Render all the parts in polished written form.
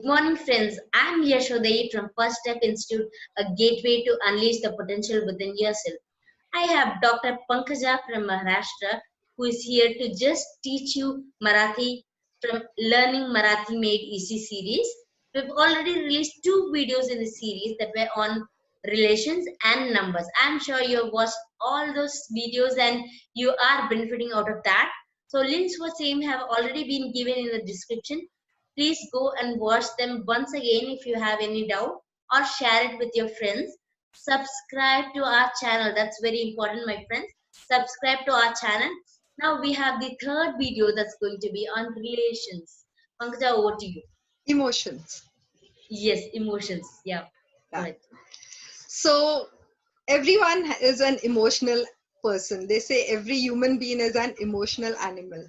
Good morning, friends. I'm Yashodai from First Step Institute, a gateway to unleash the potential within yourself. I have Dr. Pankaja from Maharashtra, who is here to just teach you Marathi from Learning Marathi Made Easy series. We've already released 2 videos in the series that were on relations and numbers. I'm sure you have watched all those videos and you are benefiting out of that. So links for same have already been given in the description. Please go and watch them once again if you have any doubt, or share it with your friends. Subscribe to our channel. That's very important, my friends. Subscribe to our channel. Now we have the third video that's going to be on relations. Pankaj, over to you. Emotions. Yes, emotions. Yeah, go Yeah. ahead. So everyone is an emotional person. They say every human being is an emotional animal.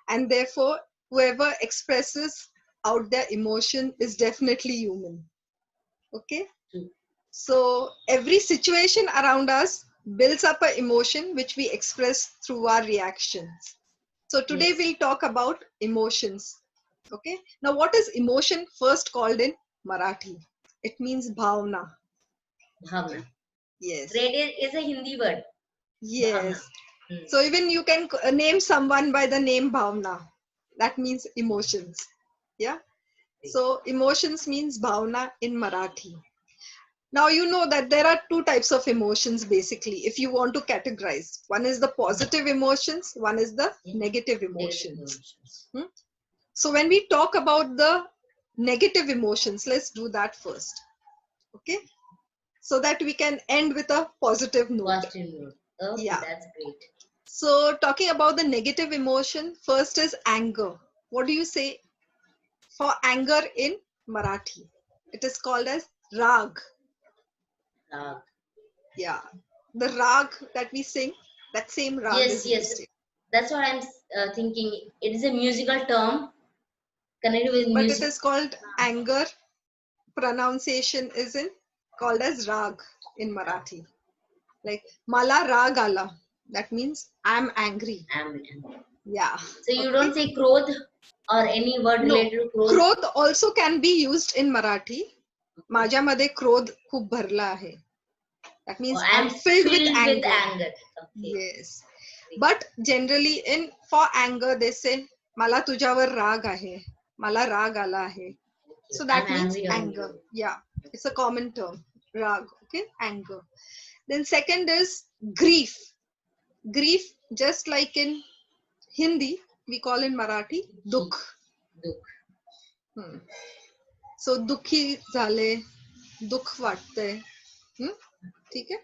And therefore, whoever expresses out their emotion is definitely human. Okay? True. So every situation around us builds up an emotion which we express through our reactions. So today Yes. we'll talk about emotions. Okay? Now, what is emotion first called in Marathi? It means bhavna. Bhavna. Yes. Great is a Hindi word. Bhavna. Yes. So even you can name someone by the name Bhavna. That means emotions. Yeah. So emotions means Bhavna in Marathi. Now you know that there are 2 types of emotions basically, if you want to categorize. One is the positive emotions, one is the negative emotions. So when we talk about the negative emotions, let's do that first. Okay. So that we can end with a positive note. Positive note. Okay, Yeah. that's great. So talking about the negative emotion, first is anger. What do you say for anger in Marathi? It is called as rag. Rag. Yeah. The rag that we sing, that same rag Yes, is yes. used. That's what I'm thinking. It is a musical term connected with But it music. is called anger. Pronunciation is in called as rag in Marathi. Like mala rag ala. That means I'm angry. Yeah. So you Okay. don't say krodh or any word No. related to krodh? Krodh also can be used in Marathi. माझ्यामध्ये क्रोध खूप भरला आहे. That means I'm filled with anger. Okay. Yes. But generally for anger they say मला तुझ्यावर राग आहे. मला राग आला आहे. So that I'm means angry on anger. you. Yeah. It's a common term. Rag. Okay. Anger. Then second is grief. Grief, just like in Hindi, we call in Marathi dukh. So दुःखी झाले, दुःख वाटतंय. ठीक है?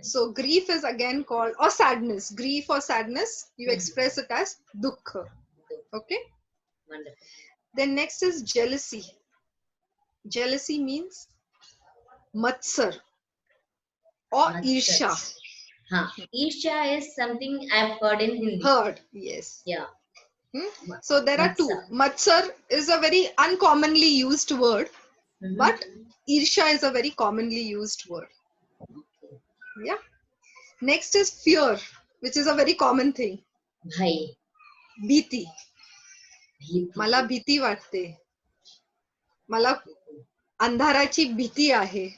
So grief is again called, or sadness. Grief or sadness, you express it as dukha. Okay? Wonderful. Then next is jealousy. Jealousy means matsar or irsha. Irsha is something I've heard in Hindi. Heard, yes. Yeah. So there are 2. Matsar is a very uncommonly used word, but irsha is a very commonly used word. Yeah. Next is fear, which is a very common thing. Bhai. Bhiti. मला भीती वाटते. मला अंधाराची भीती आहे.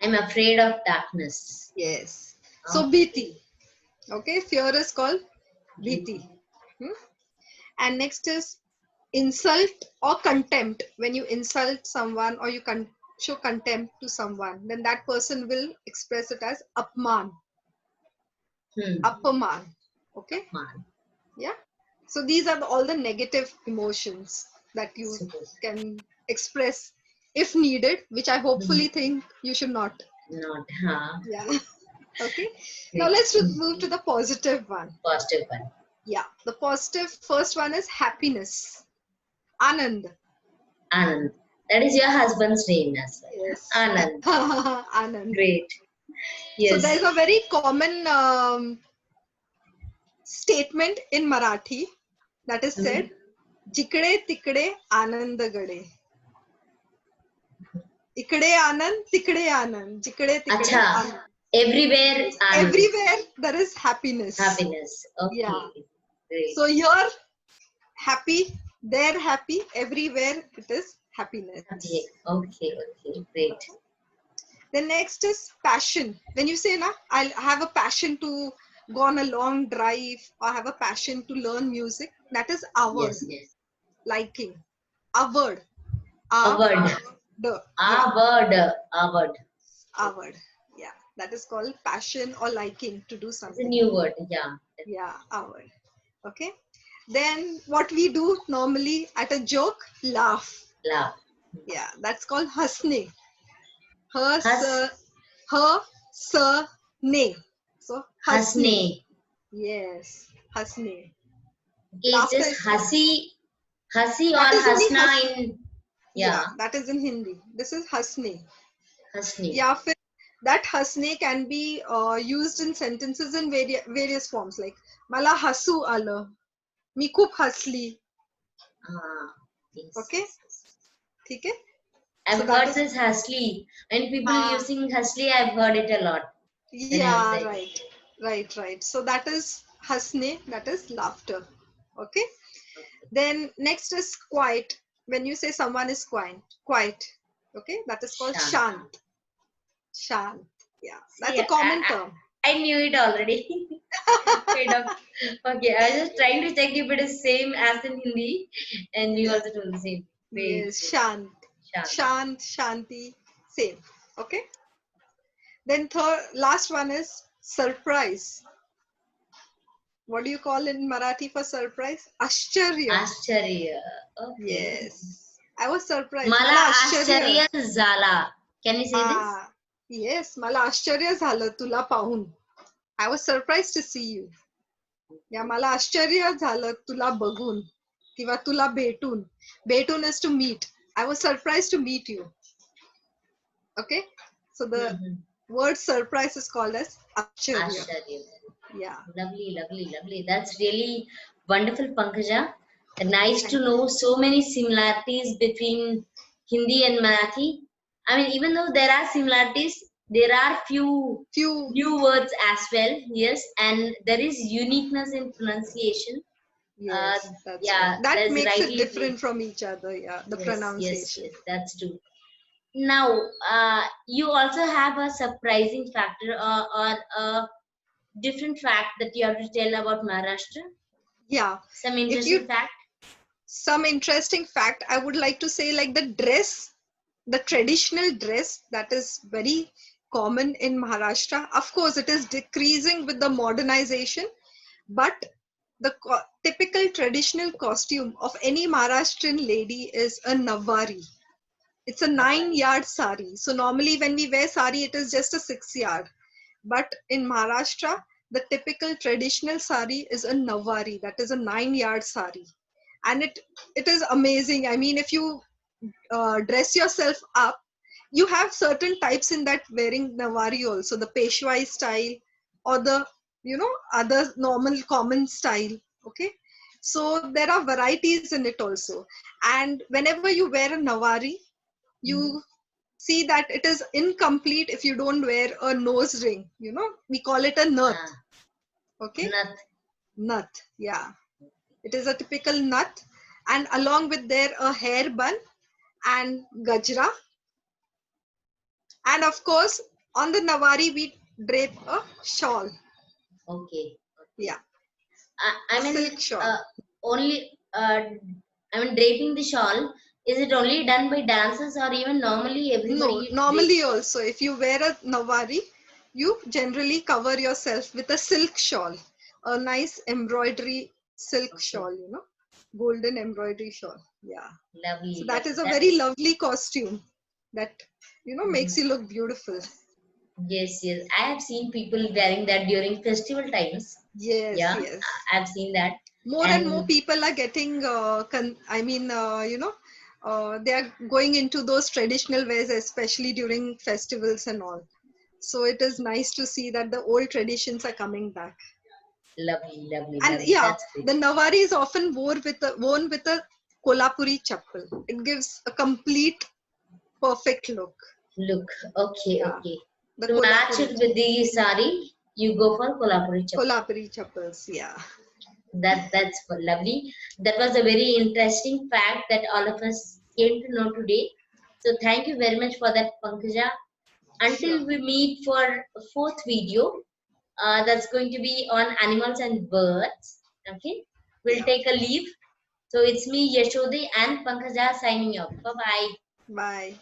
I'm afraid of darkness. Yes. So bhiti. Okay, fear is called bhiti. And next is insult or contempt. When you insult someone or you show contempt to someone, then that person will express it as apman. Apaman. Okay. Yeah. So these are all the negative emotions that you can express if needed, which I hopefully think you should not. Yeah. Okay. Now let's move to the positive one. Positive one. Yeah. The positive first one is happiness. Anand. Anand. That is your husband's name as well. Yes. Anand. Anand. Great. Yes. So there is a very common statement in Marathi that is said, Jikde tikde anand gade. Ikde anand, tikde anand. Jikde tikde anand. Everywhere anand. Everywhere there is happiness. Happiness. Okay. Yeah. Great. So here happy, there happy, everywhere it is happiness. Okay, okay, okay, great. Okay. The next is passion. When you say, na, I have a passion to go on a long drive or have a passion to learn music, that is award, Yes, yes. liking. Award. Award. Yeah, Award. award. Yeah, that is called passion or liking to do It's a something. new word. Yeah. Yeah, award. Okay. Then what we do normally at a joke, laugh. Laugh. Yeah, that's called hasne. Her, Has, sir, her, sir, ne. So hasne. hasne. Yes, hasne. Okay, it's Laughter just is hasi or that is only hasna has. in, Yeah, yeah, that is in Hindi. This is hasne. hasni. या फिर that hasne can be used in sentences in various forms like मला हसू आलं मी खूप हसली. Ah, yes, Okay, yes, yes. ठीक है. So I've that heard is this hasli. And people हाँ, using hasli, I've heard it a lot when I was yeah, there. right. So that is hasne, that is laughter. Okay. Okay. Then next is quiet. When you say someone is quiet, okay, that is called Shant. shant. Shant. Yeah, that's See, a common term. I knew it already. Kind of. Okay, I was just trying to check if it is same as in Hindi, and you Yeah. also told the same. Great, Yes, great. shant. Shant. Shant, shanti, same. Okay. Then third, last one is surprise. What do you call in Marathi for surprise? Ashcharya. Ashcharya. Okay. Yes. I was surprised. मला मला आश्चर्य. आश्चर्य झाला. Can you say this? Yes, मला आश्चर्य झालं तुला पाहून. I was surprised to see you. या मला आश्चर्य झालं तुला बघून किंवा तुला भेटून. भेटून is to meet. I was surprised to meet you. Okay. So the Mm-hmm. word surprise is called as Ashcharya. Ashcharya. Yeah. Lovely, lovely, lovely. That's really wonderful, Pankaja. Nice to Thank you. know so many similarities between Hindi and Marathi. I mean, even though there are similarities, there are few Few. new words as well. Yes, and there is uniqueness in pronunciation. Uh, Yes, that's right. yeah, That that's makes it rightly different from each other. Yeah, the yes, yes, pronunciation. yes. That's true. Now, you also have a surprising factor or a different fact that you have to tell about Maharashtra? Yeah. Some If you interesting fact? some interesting fact, I would like to say like the dress, the traditional dress that is very common in Maharashtra. Of course, it is decreasing with the modernization, but the typical traditional costume of any Maharashtrian lady is a nawari. It's a 9 yard sari. So normally when we wear sari, it is just a 6 yard. But in Maharashtra, the typical traditional sari is a nawari. That is a 9 yard sari. And it is amazing. I mean, if you dress yourself up, you have certain types in that wearing nawari also, the Peshwai style or the, other normal common style. Okay. So there are varieties in it also. And whenever you wear a nawari, Mhm. you see that it is incomplete if you don't wear a nose ring. We call it a nut. Ah, Okay. Nath. Nut. Yeah. It is a typical nut. And along with there, a hair bun and gajra. And of course, on the Nawari, we drape a shawl. Okay. Okay. Yeah. I A mean, silk shawl. only, I mean, draping the shawl, is it only done by dancers or even normally No, everybody normally drapes? also, if you wear a Nawari, you generally cover yourself with a silk shawl. A nice embroidery silk Okay. shawl, golden embroidery shawl. Yeah. So Lovely, that is lovely. a That very is, lovely costume that, makes mhm. you look beautiful. Yes, yes. I have seen people wearing that during festival times. Yes, Yeah, yes. I've seen that. More and more And people are getting they are going into those traditional ways, especially during festivals and all. So it is nice to see that the old traditions are coming back. lovely, lovely, And lovely. yeah, That's great. the nawari is often worn with a kolhapuri chappal. It gives a complete perfect look. Look, okay, Yeah, okay. the To match kolhapuri it with the sari, you go for Kolhapuri chappal. kolhapuri chappals. Yeah. That's lovely. That was a very interesting fact that all of us came to know today. So thank you very much for that, Pankaj. Until Sure. we meet for a fourth video, that's going to be on animals and birds. Okay, we'll Yeah. take a leave. So it's me, Yashodi, and Pankaja signing off. Bye bye. Bye.